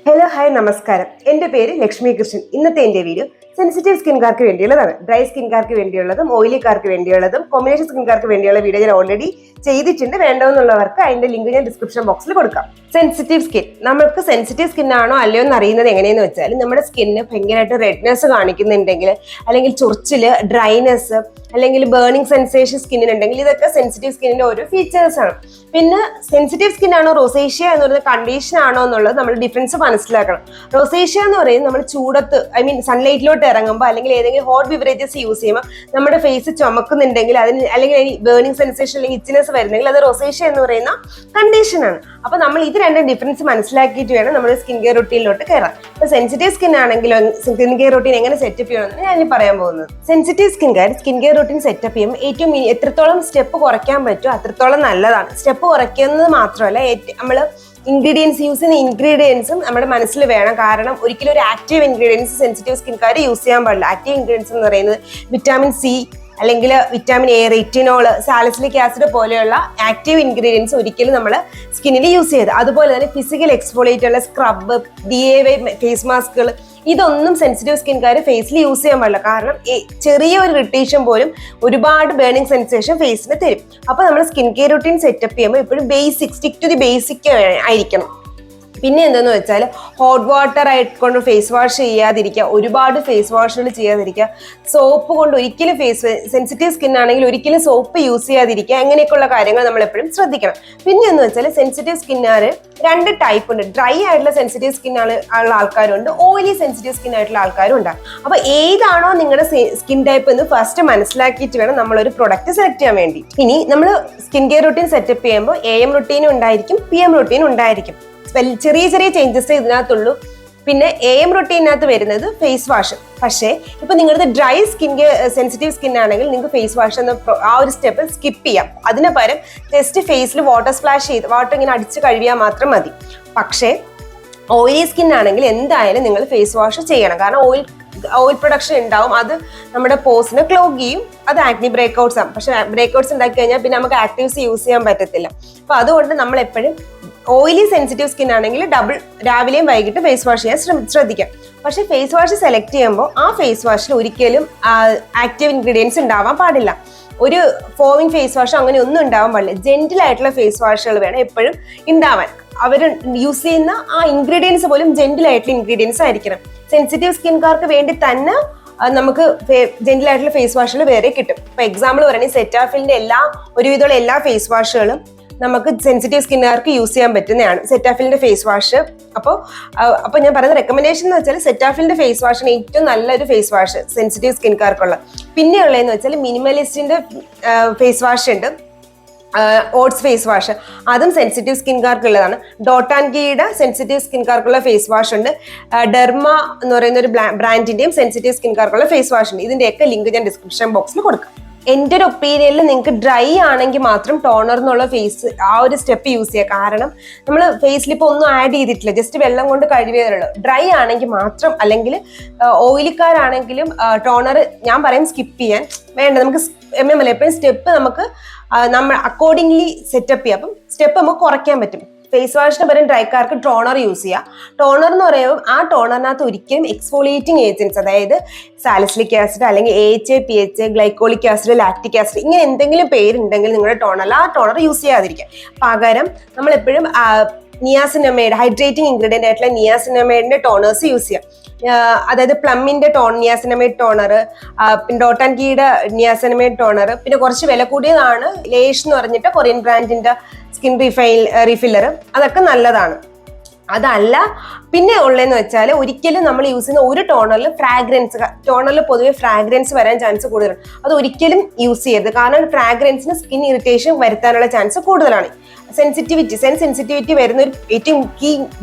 Hello hi നമസ്കാരം. എൻ്റെ പേര് ലക്ഷ്മി കൃഷ്ണൻ. ഇന്നത്തെ എൻ്റെ വീഡിയോ സെൻസിറ്റീവ് സ്കിൻകാർക്ക് വേണ്ടിയുള്ളതാണ്. ഡ്രൈ സ്കിൻകാർക്ക് വേണ്ടിയുള്ളതും ഓയിലിക്കാർക്ക് വേണ്ടിയുള്ളതും കോമ്പിനേഷൻ സ്കിൻകാർക്ക് വേണ്ടിയുള്ള വീഡിയോ ഞാൻ ഓൾറെഡി ചെയ്തിട്ടുണ്ട്. വേണ്ടതെന്നുള്ളവർക്ക് അതിന്റെ ലിങ്ക് ഞാൻ ഡിസ്ക്രിപ്ഷൻ ബോക്സിൽ കൊടുക്കാം. സെൻസിറ്റീവ് സ്കിൻ, നമുക്ക് സെൻസിറ്റീവ് സ്കിൻ ആണോ അല്ലയോ എന്ന് അറിയുന്നത് എങ്ങനെയെന്ന് വെച്ചാൽ നമ്മുടെ സ്കിന്നിന് ഭയങ്കരമായിട്ട് റെഡ്നെസ് കാണിക്കുന്നുണ്ടെങ്കിൽ, അല്ലെങ്കിൽ ചൊറിച്ചില്, ഡ്രൈനെസ്, അല്ലെങ്കിൽ ബേണിംഗ് സെൻസേഷൻ സ്കിന്നിനുണ്ടെങ്കിൽ, ഇതൊക്കെ സെൻസിറ്റീവ് സ്കിന്നിന്റെ ഓരോ ഫീച്ചേഴ്സ് ആണ്. പിന്നെ സെൻസിറ്റീവ് സ്കിൻ ആണോ റോസേഷ്യ എന്ന് പറയുന്ന കണ്ടീഷൻ ആണോ എന്നുള്ളത് നമ്മൾ ഡിഫറൻസ് മനസ്സിലാക്കണം. റോസേഷ്യ എന്ന് പറയുന്നത് നമ്മൾ ചൂടത്ത് സൺലൈറ്റിലോട്ട് ഇറങ്ങുമ്പോൾ അല്ലെങ്കിൽ ഏതെങ്കിലും ഹോട്ട് ബിവറേജസ് യൂസ് ചെയ്യുമ്പോൾ നമ്മുടെ ഫേസ് ചുമക്കുന്നുണ്ടെങ്കിൽ അതിന് അല്ലെങ്കിൽ ബേണിംഗ് സെൻസേഷൻ അല്ലെങ്കിൽ ഇച്ചിനെസ് വരുന്നെങ്കിൽ അത് റോസേഷ്യ എന്ന് പറയുന്ന കണ്ടീഷനാണ്. അപ്പൊ നമ്മൾ ഇത് രണ്ടും ഡിഫറൻസ് മനസ്സിലാക്കിയിട്ട് വേണം നമ്മുടെ സ്കിൻ കെയർ റൊട്ടീനിലോട്ട് കയറാൻ. ഇപ്പൊ സെൻസിറ്റീവ് സ്കിൻ ആണെങ്കിലും സ്കിൻ കെയർ റൊട്ടീൻ എങ്ങനെ സെറ്റപ്പ് ചെയ്യണമെന്ന് ഞാൻ പറയാൻ പോകുന്നത്. Sensitive skin care routine setup ചെയ്യുമ്പോൾ ഏറ്റവും എത്രത്തോളം സ്റ്റെപ്പ് കുറയ്ക്കാൻ പറ്റുമോ അത്രത്തോളം നല്ലതാണ്. സ്റ്റെപ്പ് കുറയ്ക്കുന്നത് മാത്രമല്ല, നമ്മൾ ഇൻഗ്രീഡിയൻസ് യൂസ് ചെയ്യുന്ന ഇൻഗ്രീഡിയൻസും നമ്മുടെ മനസ്സിൽ വേണം. കാരണം ഒരിക്കലും ഒരു active ingredients sensitive skincare use ചെയ്യാൻ പാടില്ല. ആക്റ്റീവ് ഇൻഗ്രീഡിയൻസ് എന്ന് പറയുന്നത് വിറ്റാമിൻ സി അല്ലെങ്കിൽ വിറ്റാമിൻ എ, റെറ്റിനോള്, സാലിസിലിക് ആസിഡ് പോലെയുള്ള ആക്റ്റീവ് ഇൻഗ്രീഡിയൻസ് ഒരിക്കലും നമ്മൾ സ്കിന്നിൽ യൂസ് ചെയ്ത്. അതുപോലെ തന്നെ ഫിസിക്കൽ എക്സ്ഫോളിയേറ്റുള്ള സ്ക്രബ്, DIY ഫേസ് മാസ്കുകൾ, ഇതൊന്നും സെൻസിറ്റീവ് സ്കിൻകാർ ഫേസിൽ യൂസ് ചെയ്യാൻ പാടില്ല. കാരണം ചെറിയ ഒരു ഇറിറ്റേഷൻ പോലും ഒരുപാട് ബേണിംഗ് സെൻസേഷൻ ഫേസിന് തരും. അപ്പൊ നമ്മൾ സ്കിൻ കെയർ റൂട്ടീൻ സെറ്റപ്പ് ചെയ്യുമ്പോൾ എപ്പോഴും സ്റ്റിക്ക് ടു ദി ബേസിക് ആയിരിക്കണം. പിന്നെ എന്താന്ന് വെച്ചാൽ ഹോട്ട് വാട്ടർ ആയിക്കൊണ്ട് ഫേസ് വാഷ് ചെയ്യാതിരിക്കുക, ഒരുപാട് ഫേസ് വാഷുകൾ ചെയ്യാതിരിക്കുക, സോപ്പ് കൊണ്ട് ഒരിക്കലും സെൻസിറ്റീവ് സ്കിൻ ആണെങ്കിൽ ഒരിക്കലും സോപ്പ് യൂസ് ചെയ്യാതിരിക്കുക. അങ്ങനെയൊക്കെയുള്ള കാര്യങ്ങൾ നമ്മൾ എപ്പോഴും ശ്രദ്ധിക്കണം. പിന്നെ എന്ന് വെച്ചാൽ സെൻസിറ്റീവ് സ്കിന്നാറ് രണ്ട് ടൈപ്പ് ഉണ്ട്. ഡ്രൈ ആയിട്ടുള്ള സെൻസിറ്റീവ് സ്കിൻ ഉള്ള ആൾക്കാരുണ്ട്, ഓയിലി സെൻസിറ്റീവ് സ്കിൻ ആയിട്ടുള്ള ആൾക്കാരും ഉണ്ടാകും. അപ്പൊ ഏതാണോ നിങ്ങളുടെ സ്കിൻ ടൈപ്പ് എന്ന് ഫസ്റ്റ് മനസ്സിലാക്കിയിട്ട് വേണം നമ്മളൊരു പ്രൊഡക്റ്റ് സെലക്ട് ചെയ്യാൻ വേണ്ടി. ഇനി നമ്മൾ സ്കിൻ കെയർ റൂട്ടീൻ സെറ്റപ്പ് ചെയ്യുമ്പോൾ AM റൂട്ടീനും ഉണ്ടായിരിക്കും, PM റൂട്ടീനും ഉണ്ടായിരിക്കും. ചെറിയ ചെറിയ ചേഞ്ചസ് ഇതിനകത്തുള്ളൂ. പിന്നെ AM റൊട്ടീനകത്ത് വരുന്നത് ഫേസ് വാഷ്. പക്ഷേ ഇപ്പൊ നിങ്ങളുടെ ഡ്രൈ സ്കിൻ സെൻസിറ്റീവ് സ്കിൻ ആണെങ്കിൽ നിങ്ങൾക്ക് ഫേസ് വാഷ് എന്ന ആ ഒരു സ്റ്റെപ്പ് സ്കിപ്പ് ചെയ്യാം. അതിന് പകരം ജസ്റ്റ് ഫേസിൽ വാട്ടർ സ്പ്ലാഷ് ചെയ്ത് വാട്ടർ ഇങ്ങനെ അടിച്ച് കഴുകിയാൽ മാത്രം മതി. പക്ഷേ ഓയിലി സ്കിൻ ആണെങ്കിൽ എന്തായാലും നിങ്ങൾ ഫേസ് വാഷ് ചെയ്യണം. കാരണം ഓയിൽ പ്രൊഡക്ഷൻ ഉണ്ടാവും, അത് നമ്മുടെ പോസിനെ ക്ലോഗ് ചെയ്യും, അത് ആക്നി ബ്രേക്ക്ഔട്ട്സ് ആണ്. പക്ഷെ ബ്രേക്ക്ഔട്ട്സ് ഉണ്ടാക്കി കഴിഞ്ഞാൽ പിന്നെ നമുക്ക് ആക്റ്റീവ്സ് യൂസ് ചെയ്യാൻ പറ്റത്തില്ല. അപ്പൊ അതുകൊണ്ട് നമ്മൾ എപ്പോഴും ഓയിലി സെൻസിറ്റീവ് സ്കിൻ ആണെങ്കിൽ രാവിലെയും വൈകിട്ട് ഫേസ് വാഷ് ചെയ്യാൻ ശ്രദ്ധിക്കാം. പക്ഷെ ഫേസ് വാഷ് സെലക്ട് ചെയ്യുമ്പോൾ ആ ഫേസ് വാഷിൽ ഒരിക്കലും ആക്റ്റീവ് ഇൻഗ്രീഡിയൻസ് ഉണ്ടാവാൻ പാടില്ല. ഒരു ഫോമിങ് ഫേസ് വാഷ് അങ്ങനെ ഒന്നും ഉണ്ടാവാൻ പാടില്ല. ജെന്റിൽ ആയിട്ടുള്ള ഫേസ് വാഷുകൾ വേണം എപ്പോഴും ഉണ്ടാവാൻ. അവർ യൂസ് ചെയ്യുന്ന ആ ഇൻഗ്രീഡിയൻസ് പോലും ജെന്റിൽ ആയിട്ടുള്ള ഇൻഗ്രീഡിയൻസ് ആയിരിക്കണം. സെൻസിറ്റീവ് സ്കിൻകാർക്ക് വേണ്ടി തന്നെ നമുക്ക് ജെന്റിൽ ആയിട്ടുള്ള ഫേസ് വാഷുകൾ വേറെ കിട്ടും. ഇപ്പൊ എക്സാമ്പിൾ പറയുകയാണെങ്കിൽ സെറ്റാഫിലിന്റെ ഒരുവിധമുള്ള എല്ലാ ഫേസ് വാഷുകളും നമുക്ക് സെൻസിറ്റീവ് സ്കിന്നുകാർക്ക് യൂസ് ചെയ്യാൻ പറ്റുന്നതാണ്. സെറ്റാഫിലിന്റെ ഫേസ് വാഷ് അപ്പൊ ഞാൻ പറയുന്ന റെക്കമെൻഡേഷൻ എന്ന് വെച്ചാൽ സെറ്റാഫിലിന്റെ ഫേസ് വാഷിന് ഏറ്റവും നല്ലൊരു ഫേസ് വാഷ് സെൻസിറ്റീവ് സ്കിൻകാർക്കുള്ള. പിന്നെ ഉള്ളതെന്ന് വെച്ചാൽ മിനിമലിസ്റ്റിന്റെ ഫേസ് വാഷ് ഉണ്ട്, ഓട്സ് ഫേസ് വാഷ്, അതും സെൻസിറ്റീവ് സ്കിൻകാർക്കുള്ളതാണ്. ഡോട്ട് ആൻഡ് ഗീയുടെ സെൻസിറ്റീവ് സ്കിൻകാർക്കുള്ള ഫേസ് വാഷ് ഉണ്ട്. ഡെർമ എന്ന് പറയുന്ന ഒരു ബ്രാൻഡിന്റെയും സെൻസിറ്റീവ് സ്കിൻകാർക്കുള്ള ഫേസ് വാഷ് ഉണ്ട്. ഇതിന്റെയൊക്കെ ലിങ്ക് ഞാൻ ഡിസ്ക്രിപ്ഷൻ ബോക്സിൽ കൊടുക്കാം. എൻ്റെ ഒരു ഒപ്പീനിയനിൽ നിങ്ങൾക്ക് ഡ്രൈ ആണെങ്കിൽ മാത്രം ടോണർ എന്നുള്ള ആ ഒരു സ്റ്റെപ്പ് യൂസ് ചെയ്യുക. കാരണം നമ്മൾ ഫേസിൽ ഇപ്പോൾ ഒന്നും ആഡ് ചെയ്തിട്ടില്ല, ജസ്റ്റ് വെള്ളം കൊണ്ട് കഴുകിയതേ. ഡ്രൈ ആണെങ്കിൽ മാത്രം, അല്ലെങ്കിൽ ഓയിലിക്കാരാണെങ്കിലും ടോണർ ഞാൻ പറയും സ്കിപ്പ് ചെയ്യാൻ വേണ്ട. നമുക്ക് എപ്പോഴും സ്റ്റെപ്പ് നമുക്ക് നമ്മൾ അക്കോർഡിംഗ്ലി സെറ്റപ്പ് ചെയ്യാം. അപ്പം സ്റ്റെപ്പ് നമുക്ക് കുറയ്ക്കാൻ പറ്റും. ഫേസ് വാഷിന് പകരം ഡ്രൈക്കാർക്ക് ടോണർ യൂസ് ചെയ്യുക. ടോണർ എന്ന് പറയുമ്പോൾ ആ ടോണറിനകത്ത് ഒരിക്കലും എക്സ്ഫോളിയേറ്റിംഗ് ഏജൻസ്, അതായത് സാലിസിലിക് ആസിഡ് അല്ലെങ്കിൽ AHA, PHA, glycolic acid, lactic acid, ഇങ്ങനെ എന്തെങ്കിലും പേരുണ്ടെങ്കിൽ നിങ്ങളുടെ ടോണറിൽ ആ ടോണർ യൂസ് ചെയ്യാതിരിക്കുക. പകരം നമ്മൾ എപ്പോഴും നിയാസിനമൈഡ്, ഹൈഡ്രേറ്റിംഗ് ഇൻഗ്രീഡിയൻ്റ് ആയിട്ടുള്ള നിയാസിനമൈഡിന്റെ ടോണേഴ്സ് യൂസ് ചെയ്യാം. അതായത് പ്ലമ്മിന്റെ നിയാസിനമൈഡ് ടോണർ, പിന്നെ ഡോട്ട് ആൻഡ് ഗീയുടെ നിയാസിനമൈഡ് ടോണർ, പിന്നെ കുറച്ച് വില കൂടിയതാണ് ലേഷ് എന്ന് പറഞ്ഞിട്ട് കൊറിയൻ ബ്രാൻഡിന്റെ സ്കിൻ റീഫില്ലർ, അതൊക്കെ നല്ലതാണ്. അതല്ല പിന്നെ ഉള്ളതെന്ന് വെച്ചാൽ ഒരിക്കലും നമ്മൾ യൂസ് ചെയ്യുന്ന ഒരു ടോണറിൽ പൊതുവെ ഫ്രാഗ്രൻസ് വരാൻ ചാൻസ് കൂടുതലാണ്. അത് ഒരിക്കലും യൂസ് ചെയ്യരുത്. കാരണം ഫ്രാഗ്രൻസിന് സ്കിൻ ഇറിറ്റേഷൻ വരുത്താനുള്ള ചാൻസ് കൂടുതലാണ്. സെൻസിറ്റിവിറ്റി വരുന്ന ഒരു ഏറ്റവും കീ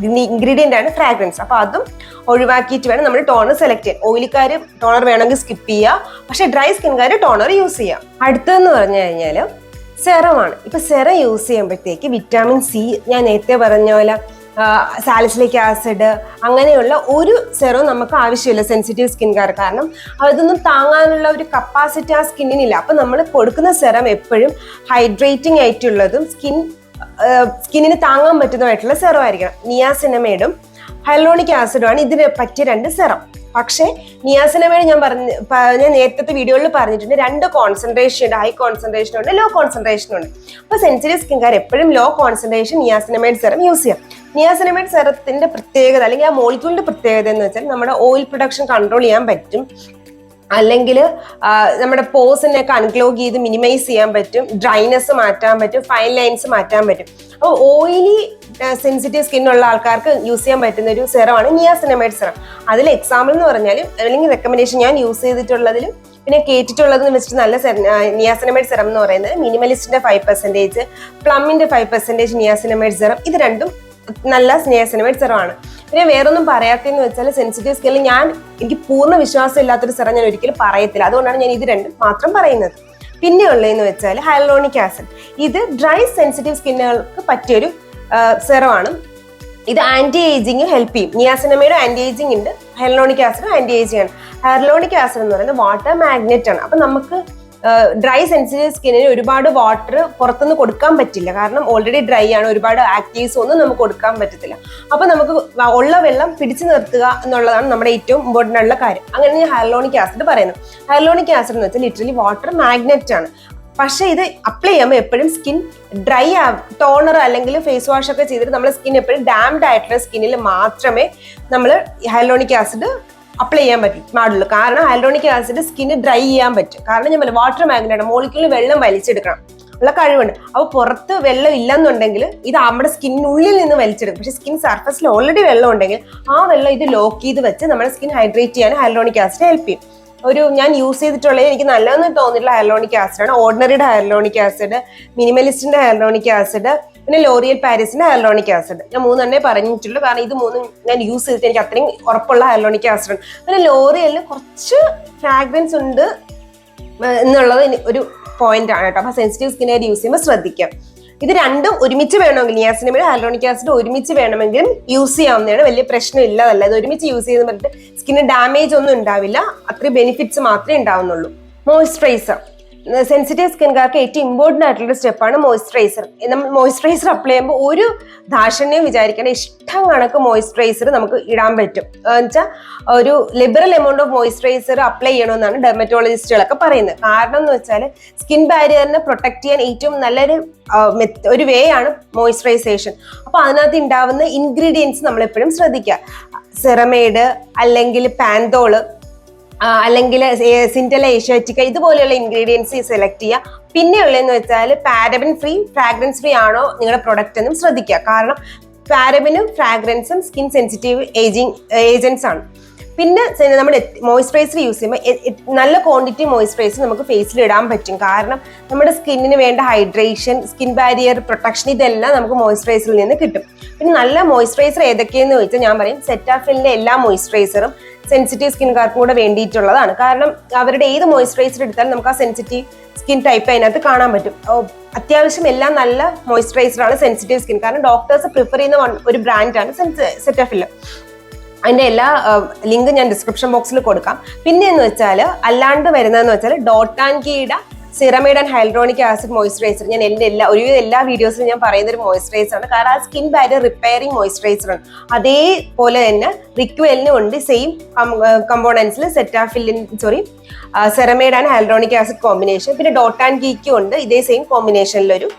ഇൻഗ്രീഡിയൻ്റ് ആണ് ഫ്രാഗ്രൻസ്. അപ്പൊ അതും ഒഴിവാക്കിയിട്ട് വേണം നമ്മൾ ടോണർ സെലക്ട് ചെയ്യാൻ. ഓയിലിക്കാർ ടോണർ വേണമെങ്കിൽ സ്കിപ്പ് ചെയ്യുക, പക്ഷെ ഡ്രൈ സ്കിൻകാർ ടോണർ യൂസ് ചെയ്യാം. അടുത്തതെന്ന് പറഞ്ഞു കഴിഞ്ഞാൽ സെറമാണ്. ഇപ്പൊ സെറം യൂസ് ചെയ്യുമ്പോഴത്തേക്ക് വിറ്റാമിൻ സി, ഞാൻ നേരത്തെ പറഞ്ഞ പോലെ സാലിസിലിക് ആസിഡ്, അങ്ങനെയുള്ള ഒരു സെറം നമുക്ക് ആവശ്യമില്ല സെൻസിറ്റീവ് സ്കിൻകാർ. കാരണം അതൊന്നും താങ്ങാനുള്ള ഒരു കപ്പാസിറ്റി ആ സ്കിന്നിനില്ല. അപ്പൊ നമ്മൾ കൊടുക്കുന്ന സെറം എപ്പോഴും ഹൈഡ്രേറ്റിംഗ് ആയിട്ടുള്ളതും സ്കിന്നിന് താങ്ങാൻ പറ്റുന്നതായിട്ടുള്ള സെറം ആയിരിക്കണം. നിയാസിനമൈഡും ഹൈലൂറോണിക് ആസിഡുമാണ് ഇതിന് പറ്റിയ 2 സെറം. പക്ഷേ നിയാസിനമൈഡ് ഞാൻ നേരത്തെ വീഡിയോയിൽ പറഞ്ഞിട്ടുണ്ട്, 2 കോൺസെൻട്രേഷൻ ഉണ്ട്, ഹൈ കോൺസെൻട്രേഷൻ ഉണ്ട്, ലോ കോൺസെൻട്രേഷൻ ഉണ്ട്. അപ്പോൾ സെൻസിറ്റീവ് സ്കിൻകാർ എപ്പോഴും low concentration niacinamide serum use ചെയ്യാം. നിയാസിനമൈഡ് സെറത്തിന്റെ പ്രത്യേകത അല്ലെങ്കിൽ ആ മോളിക്യൂളിന്റെ പ്രത്യേകത എന്ന് വെച്ചാൽ നമ്മുടെ ഓയിൽ പ്രൊഡക്ഷൻ കൺട്രോൾ ചെയ്യാൻ പറ്റും, അല്ലെങ്കിൽ നമ്മുടെ പോസിനെയൊക്കെ അൺക്ലോഗ് ചെയ്ത് മിനിമൈസ് ചെയ്യാൻ പറ്റും, ഡ്രൈനെസ് മാറ്റാൻ പറ്റും, ഫൈൻ ലൈൻസ് മാറ്റാൻ പറ്റും. അപ്പോൾ ഓയിലി സെൻസിറ്റീവ് സ്കിന്നുള്ള ആൾക്കാർക്ക് യൂസ് ചെയ്യാൻ പറ്റുന്ന ഒരു സെറമാണ് നിയാസിനമൈഡ് സെറം. അതിൽ എക്സാമ്പിൾ എന്ന് പറഞ്ഞാൽ അല്ലെങ്കിൽ റെക്കമെൻഡേഷൻ ഞാൻ യൂസ് ചെയ്തിട്ടുള്ളതിലും പിന്നെ കേട്ടിട്ടുള്ളതെന്ന് വെച്ചിട്ട് നല്ല നിയാസിനമൈഡ് സെറം എന്ന് പറയുന്നത് മിനിമലിസ്റ്റിന്റെ 5%, പ്ലമ്മിന്റെ 5% നിയാസിനമൈഡ് സെറം. ഇത് രണ്ടും നല്ല നിയാസിനമൈഡ് സെറമാണ്. പിന്നെ വേറൊന്നും പറയാത്തതെന്ന് വെച്ചാൽ സെൻസിറ്റീവ് സ്കിന്നിൽ എനിക്ക് പൂർണ്ണ വിശ്വാസം ഇല്ലാത്തൊരു സെറം ഞാൻ ഒരിക്കലും പറയത്തില്ല. അതുകൊണ്ടാണ് ഞാൻ ഇത് രണ്ടും മാത്രം പറയുന്നത്. പിന്നെ ഉള്ളതെന്ന് വെച്ചാൽ ഹൈലൂറോണിക് ആസിഡ്. ഇത് ഡ്രൈ സെൻസിറ്റീവ് സ്കിന്നുകൾക്ക് പറ്റിയൊരു സെറമാണ്. ഇത് ആന്റി ഏജിങ് ഹെൽപ്പ് ചെയ്യും. നിയാസിനമൈഡ് ആന്റി ഏജിങ് ഉണ്ട്, ഹൈലൂറോണിക് ആസിഡ് ആന്റി ഏജിങ് ആണ്. ഹൈലൂറോണിക് ആസിഡ് എന്ന് പറയുന്നത് വാട്ടർ മാഗ്നറ്റ് ആണ്. അപ്പൊ നമുക്ക് ഡ്രൈ സെൻസിറ്റീവ് സ്കിന്നിന് ഒരുപാട് വാട്ടർ പുറത്തുനിന്ന് കൊടുക്കാൻ പറ്റില്ല, കാരണം ഓൾറെഡി ഡ്രൈ ആണ്, ഒരുപാട് ആക്റ്റീവ്സ് ഒന്നും നമുക്ക് കൊടുക്കാൻ പറ്റത്തില്ല. അപ്പൊ നമുക്ക് ഉള്ള വെള്ളം പിടിച്ചു നിർത്തുക എന്നുള്ളതാണ് നമ്മുടെ ഏറ്റവും ഇമ്പോർട്ടൻ്റ് ഉള്ള കാര്യം. അങ്ങനെ ഞാൻ ഹൈലൂറോണിക് ആസിഡ് പറയുന്നത്. ഹൈലൂറോണിക് ആസിഡ് എന്ന് വെച്ചാൽ ലിറ്ററലി വാട്ടർ മാഗ്നറ്റ് ആണ്. പക്ഷെ ഇത് അപ്ലൈ ചെയ്യുമ്പോൾ എപ്പോഴും സ്കിൻ ഡ്രൈ ടോണർ അല്ലെങ്കിൽ ഫേസ് വാഷ് ഒക്കെ ചെയ്തിട്ട് നമ്മുടെ സ്കിൻ എപ്പോഴും ഡാംഡ് ആയിട്ടുള്ള സ്കിന്നിൽ മാത്രമേ നമ്മൾ ഹൈലൂറോണിക് ആസിഡ് അപ്ലൈ ചെയ്യാൻ പാടുള്ളൂ. കാരണം ഹൈലൂറോണിക് ആസിഡ് സ്കിന്ന് ഡ്രൈ ചെയ്യാൻ പറ്റും. കാരണം ഞാൻ വാട്ടർ മാഗ്നറ്റ്, മോളിക്യൂളിൽ വെള്ളം വലിച്ചെടുക്കണം ഉള്ള കഴിവുണ്ട്. അപ്പോൾ പുറത്ത് വെള്ളം ഇല്ലെന്നുണ്ടെങ്കിൽ ഇത് നമ്മുടെ സ്കിന്നുള്ളിൽ നിന്ന് വലിച്ചെടുക്കും. പക്ഷെ സ്കിൻ സർഫസിൽ ഓൾറെഡി വെള്ളം ഉണ്ടെങ്കിൽ ആ വെള്ളം ഇത് ലോക്ക് ചെയ്ത് വെച്ച് നമ്മുടെ സ്കിൻ ഹൈഡ്രേറ്റ് ചെയ്യാൻ ഹൈലൂറോണിക് ആസിഡ് ഹെൽപ്പ് ചെയ്യും. ഞാൻ യൂസ് ചെയ്തിട്ടുള്ളത് എനിക്ക് നല്ലതെന്ന് തോന്നിയിട്ടുള്ള ഹൈലൂറോണിക് ആസിഡാണ്. ഓർഡിനറിയുടെ ഹൈലൂറോണിക് ആസിഡ്, മിനിമലിസ്റ്റിന്റെ ഹൈലൂറോണിക് ആസിഡ്, പിന്നെ ലോറിയൽ പാരീസിന്റെ ഹൈലൂറോണിക് ആസിഡ്. ഞാൻ 3 പറഞ്ഞിട്ടുള്ളൂ, കാരണം ഇത് 3 ഞാൻ യൂസ് ചെയ്തിട്ട് എനിക്ക് അത്രയും ഉറപ്പുള്ള ഹൈലൂറോണിക് ആസിഡ്. പിന്നെ ലോറിയലിന് കുറച്ച് ഫ്രാഗ്രൻസ് ഉണ്ട് എന്നുള്ളത് ഒരു പോയിന്റ് ആണ് കേട്ടോ. അപ്പൊ സെൻസിറ്റീവ് സ്കിന്നായിട്ട് യൂസ് ചെയ്യുമ്പോൾ ശ്രദ്ധിക്കാം. ഇത് രണ്ടും ഒരുമിച്ച് വേണമെങ്കിൽ നിയാസിനമൈഡ് ഹൈലൂറോണിക് ആസിഡ് ഒരുമിച്ച് വേണമെങ്കിലും യൂസ് ചെയ്യാവുന്നതാണ്, വലിയ പ്രശ്നം ഇല്ലാതല്ല. ഇത് ഒരുമിച്ച് യൂസ് ചെയ്ത് പറഞ്ഞിട്ട് സ്കിന്നിന് ഡാമേജ് ഒന്നും ഉണ്ടാവില്ല, അത്രയും ബെനിഫിറ്റ്സ് മാത്രമേ ഉണ്ടാവുന്നുള്ളൂ. മോയ്സ്ചറൈസർ സെൻസിറ്റീവ് സ്കിൻകാർക്ക് ഏറ്റവും ഇമ്പോർട്ടൻ്റ് ആയിട്ടുള്ള സ്റ്റെപ്പാണ് മോയ്സ്ചറൈസർ. നമ്മൾ മോയ്സ്ചറൈസർ അപ്ലൈ ചെയ്യുമ്പോൾ ഒരു ദാക്ഷിണ്യം വിചാരിക്കേണ്ട, ഇഷ്ടം കണക്ക് മോയ്സ്ചറൈസർ നമുക്ക് ഇടാൻ പറ്റും. എന്നുവെച്ചാൽ ഒരു liberal amount of moisturiser apply ചെയ്യണമെന്നാണ് ഡെർമറ്റോളജിസ്റ്റുകളൊക്കെ പറയുന്നത്. കാരണം എന്ന് വെച്ചാൽ സ്കിൻ ബാരിയറിനെ പ്രൊട്ടക്ട് ചെയ്യാൻ ഏറ്റവും നല്ലൊരു വേ ആണ് മോയ്സ്ചറൈസേഷൻ. അപ്പോൾ അതിനകത്ത് ഉണ്ടാവുന്ന ഇൻഗ്രീഡിയൻസ് നമ്മൾ എപ്പോഴും ശ്രദ്ധിക്കുക. സെറമൈഡ് അല്ലെങ്കിൽ പാന്തോള് അല്ലെങ്കിൽ സിൻഡല ഏഷ്യാറ്റിക്ക ഇതുപോലെയുള്ള ഇൻഗ്രീഡിയൻസ് സെലക്ട് ചെയ്യുക. പിന്നെ ഉള്ളതെന്ന് വെച്ചാൽ പാരബൻ ഫ്രീ, ഫ്രാഗ്രൻസ് ഫ്രീ ആണോ നിങ്ങളുടെ പ്രൊഡക്റ്റ് എന്നും ശ്രദ്ധിക്കുക. കാരണം പാരബനും ഫ്രാഗ്രൻസും സ്കിൻ സെൻസിറ്റീവ് ഏജൻസ് ആണ്. പിന്നെ നമ്മുടെ മോയ്സ്ചറൈസർ യൂസ് ചെയ്യുമ്പോൾ നല്ല ക്വാണ്ടിറ്റി മോയ്സ്ചറൈസർ നമുക്ക് ഫേസിൽ ഇടാൻ പറ്റും. കാരണം നമ്മുടെ സ്കിന്നിന് വേണ്ട ഹൈഡ്രേഷൻ, സ്കിൻ ബാരിയർ പ്രൊട്ടക്ഷൻ ഇതെല്ലാം നമുക്ക് മോയ്സ്ചറൈസറിൽ നിന്ന് കിട്ടും. പിന്നെ നല്ല മോയ്സ്ചറൈസർ ഏതൊക്കെയെന്ന് ചോദിച്ചാൽ ഞാൻ പറയും സെറ്റാഫിലിന്റെ എല്ലാ മോയ്സ്ചറൈസറും സെൻസിറ്റീവ് സ്കിൻകാർക്കും കൂടെ വേണ്ടിയിട്ടുള്ളതാണ്. കാരണം അവരുടെ ഏത് മോയ്സ്ചറൈസർ എടുത്താലും നമുക്ക് ആ സെൻസിറ്റീവ് സ്കിൻ ടൈപ്പ് അതിനകത്ത് കാണാൻ പറ്റും. അത്യാവശ്യം എല്ലാം നല്ല മോയ്സ്ചറൈസറാണ് സെൻസിറ്റീവ് സ്കിൻ. കാരണം ഡോക്ടേഴ്സ് പ്രിഫർ ചെയ്യുന്ന ഒരു ബ്രാൻഡാണ് സെറ്റാഫിൽ. അതിന്റെ എല്ലാ ലിങ്ക് ഞാൻ ഡിസ്ക്രിപ്ഷൻ ബോക്സിൽ കൊടുക്കാം. പിന്നെ എന്ന് വെച്ചാൽ അല്ലാണ്ട് വരുന്നതെന്ന് വെച്ചാൽ ഡോട്ട് ആൻഡ് കീയുടെ സിറമൈഡ് ആൻഡ് ഹൈലൂറോണിക് ആസിഡ് മോയ്സ്ചറൈസർ. ഞാൻ എല്ലാ വീഡിയോസിലും ഞാൻ പറയുന്ന ഒരു മോയ്സ്ചറൈസർ ആണ്. കാരണം ആ സ്കിൻ ബാരിയർ റിപ്പയറിംഗ് മോയ്സ്ചറൈസർ ആണ്. അതേപോലെ തന്നെ റിക്വലിനും ഉണ്ട് സെയിം കമ്പോണൻസിൽ ceramide and hyaluronic acid combination. പിന്നെ ഡോട്ട് ആൻഡ് കീക്കും ഉണ്ട് ഇതേ സെയിം കോമ്പിനേഷനിലൊരു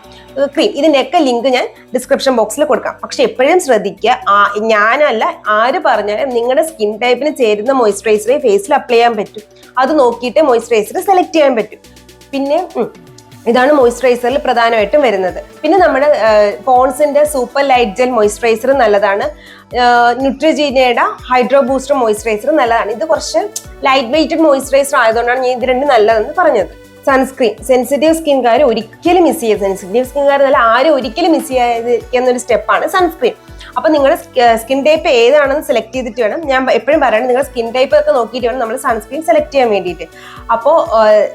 ക്രീം. ഇതിന്റെയൊക്കെ ലിങ്ക് ഞാൻ ഡിസ്ക്രിപ്ഷൻ ബോക്സിൽ കൊടുക്കാം. പക്ഷെ എപ്പോഴും ശ്രദ്ധിക്കുക, ഞാനല്ല ആര് പറഞ്ഞാലും നിങ്ങളുടെ സ്കിൻ ടൈപ്പിന് ചേരുന്ന മോയ്സ്ചറൈസറെ ഫേസിൽ അപ്ലൈ ചെയ്യാൻ പറ്റും. അത് നോക്കിയിട്ട് മോയ്സ്ചറൈസർ സെലക്ട് ചെയ്യാൻ പറ്റും. പിന്നെ ഇതാണ് മോയ്സ്ചറൈസറിൽ പ്രധാനമായിട്ടും വരുന്നത്. പിന്നെ നമ്മുടെ പോൺസിന്റെ സൂപ്പർ ലൈറ്റ് ജെൽ മോയ്സ്ചറൈസർ നല്ലതാണ്. ന്യൂട്രിജീനയുടെ ഹൈഡ്രോ ബൂസ്റ്റർ മോയ്സ്ചറൈസർ നല്ലതാണ്. ഇത് കുറച്ച് ലൈറ്റ് വെയ്റ്റഡ് മോയ്സ്ചറൈസർ ആയതുകൊണ്ടാണ് ഞാൻ ഇത് രണ്ടും നല്ലതെന്ന് പറഞ്ഞത്. സൺസ്ക്രീൻ സെൻസിറ്റീവ് സ്കിൻകാർ ഒരിക്കലും മിസ് ചെയ്യരുത്. സെൻസിറ്റീവ് സ്കിൻകാർ നല്ല ആരും ഒരിക്കലും മിസ് ചെയ്യാതിരിക്കുന്നൊരു സ്റ്റെപ്പാണ് സൺസ്ക്രീൻ. അപ്പൊ നിങ്ങളുടെ സ്കിൻ ടൈപ്പ് ഏതാണെന്ന് സെലക്ട് ചെയ്തിട്ട് വേണം, ഞാൻ എപ്പോഴും പറയുന്നത് നിങ്ങളുടെ സ്കിൻ ടൈപ്പ് ഒക്കെ നോക്കിയിട്ട് വേണം നമ്മൾ സൺസ്ക്രീൻ സെലക്ട് ചെയ്യാൻ വേണ്ടിയിട്ട്. അപ്പോൾ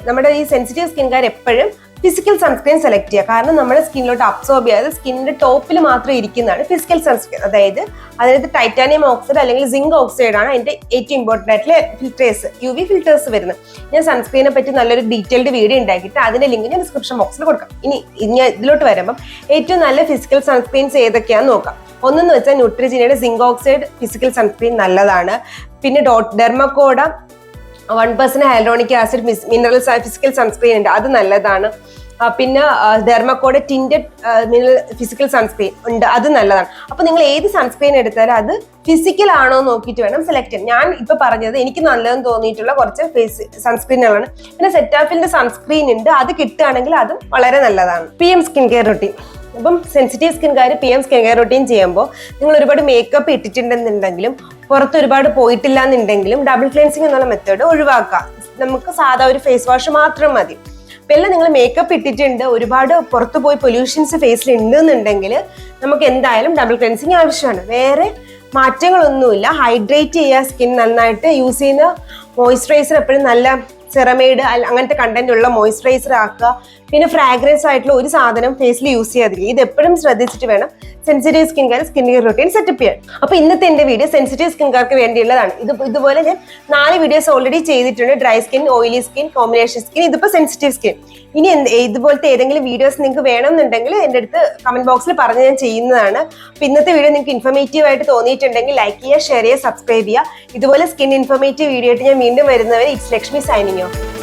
നമ്മുടെ ഈ സെൻസിറ്റീവ് സ്കിൻകാർ എപ്പോഴും ഫിസിക്കൽ സൺസ്ക്രീൻ സെലക്ട് ചെയ്യുക. കാരണം നമ്മുടെ സ്കിന്നിലോട്ട് അബ്സോർബ് ചെയ്യാതെ സ്കിന്നിന്റെ ടോപ്പിൽ മാത്രം ഇരിക്കുന്നതാണ് ഫിസിക്കൽ സൺസ്ക്രീൻ. അതായത് അതിനകത്ത് ടൈറ്റാനിയം ഓക്സൈഡ് അല്ലെങ്കിൽ സിങ്ക് ഓക്സൈഡ് ആണ് അതിന്റെ ഏറ്റവും ഇമ്പോർട്ടൻ്റ് ആയിട്ടുള്ള ഫിൽറ്റേഴ്സ്, UV ഫിൽറ്റേഴ്സ് വരുന്നത്. ഞാൻ സൺസ്ക്രീനെ പറ്റി നല്ലൊരു ഡീറ്റെയിൽഡ് വീഡിയോ ഉണ്ടാക്കിയിട്ട് അതിന്റെ ലിങ്ക് ഞാൻ ഡിസ്ക്രിപ്ഷൻ ബോക്സിൽ കൊടുക്കാം. ഇനി ഇതിലോട്ട് വരുമ്പം ഏറ്റവും നല്ല ഫിസിക്കൽ സൺസ്ക്രീൻസ് ഏതൊക്കെയാണെന്ന് നോക്കാം. ഒന്നെന്ന് വെച്ചാൽ ന്യൂട്രിജിനയുടെ സിങ്ക് ഓക്സൈഡ് ഫിസിക്കൽ സൺസ്ക്രീൻ നല്ലതാണ്. പിന്നെ ഡെർമക്കോഡ 1% hyaluronic acid mineral physical sunscreen ഉണ്ട്, അത് നല്ലതാണ്. പിന്നെ ഡെർമക്കോഡ ടിൻറ്റഡ് മിനറൽ ഫിസിക്കൽ സൺസ്ക്രീൻ ഉണ്ട്, അത് നല്ലതാണ്. അപ്പൊ നിങ്ങൾ ഏത് സൺസ്ക്രീൻ എടുത്താലും അത് ഫിസിക്കൽ ആണോ നോക്കിയിട്ട് വേണം സെലക്ട് ചെയ്യാൻ. ഞാൻ ഇപ്പൊ പറഞ്ഞത് എനിക്ക് നല്ലതെന്ന് തോന്നിയിട്ടുള്ള കുറച്ച് ഫേസ് സൺസ്ക്രീനുകളാണ്. പിന്നെ സെറ്റാഫിലിന്റെ സൺസ്ക്രീൻ ഉണ്ട്, അത് കിട്ടുകയാണെങ്കിൽ അതും വളരെ നല്ലതാണ്. PM skin care routine. അപ്പം സെൻസിറ്റീവ് സ്കിൻകാർ PM സ്കിൻ കെയർ റൊട്ടീൻ ചെയ്യുമ്പോൾ നിങ്ങൾ ഒരുപാട് മേക്കപ്പ് ഇട്ടിട്ടുണ്ടെന്നുണ്ടെങ്കിലും പുറത്ത് ഒരുപാട് പോയിട്ടില്ല എന്നുണ്ടെങ്കിലും ഡബിൾ ക്ലെൻസിങ് എന്നുള്ള മെത്തേഡ് ഒഴിവാക്കാം. നമുക്ക് സാധാ ഒരു ഫേസ് വാഷ് മാത്രം മതി. ഇപ്പം എല്ലാം നിങ്ങൾ മേക്കപ്പ് ഇട്ടിട്ടുണ്ട്, ഒരുപാട് പുറത്ത് പോയി പൊല്യൂഷൻസ് ഫേസിൽ ഉണ്ട് എന്നുണ്ടെങ്കിൽ നമുക്ക് എന്തായാലും ഡബിൾ ക്ലെൻസിങ് ആവശ്യമാണ്. വേറെ മാറ്റങ്ങളൊന്നുമില്ല. ഹൈഡ്രേറ്റ് ചെയ്യുക, സ്കിൻ നന്നായിട്ട് യൂസ് ചെയ്യുന്ന മോയ്സ്ചറൈസർ എപ്പോഴും നല്ല സെറമൈഡ് അങ്ങനത്തെ കണ്ടന്റ് ഉള്ള മോയ്സ്ചറൈസർ ആക്കുക. പിന്നെ ഫ്രാഗ്രൻസ് ആയിട്ടുള്ള ഒരു സാധനം ഫേസിൽ യൂസ് ചെയ്യാതിരിക്കുക. ഇത് എപ്പോഴും ശ്രദ്ധിച്ചിട്ട് വേണം sensitive skincare skin care routine setup ചെയ്യാൻ. അപ്പൊ ഇന്നത്തെ എന്റെ വീഡിയോ സെൻസിറ്റീവ് സ്കിൻകാർക്ക് വേണ്ടിയുള്ളതാണ്. ഇതുപോലെ ഞാൻ 4 വീഡിയോസ് ഓൾറെഡി ചെയ്തിട്ടുണ്ട്. Dry skin, oily skin, combination skin, ഇതിപ്പോ സെൻസിറ്റീവ് സ്കിൻ. ഇനി ഇതുപോലത്തെ ഏതെങ്കിലും വീഡിയോസ് നിങ്ങൾക്ക് വേണമെന്നുണ്ടെങ്കിൽ എൻ്റെ അടുത്ത് കമന്റ് ബോക്സിൽ പറഞ്ഞ് ഞാൻ ചെയ്യുന്നതാണ്. അപ്പൊ ഇന്നത്തെ വീഡിയോ നിങ്ങൾക്ക് ഇൻഫോർമേറ്റീവ് ആയിട്ട് തോന്നിയിട്ടുണ്ടെങ്കിൽ ലൈക്ക് ചെയ്യുക, ഷെയർ ചെയ്യുക, സബ്സ്ക്രൈബ് ചെയ്യുക. ഇതുപോലെ സ്കിൻ ഇൻഫോർമേറ്റീവ് വീഡിയോ ആയിട്ട് ഞാൻ വീണ്ടും വരുന്നവരെ ഇറ്റ്സ് ലക്ഷ്മി സൈനിങ് ഓഫ്.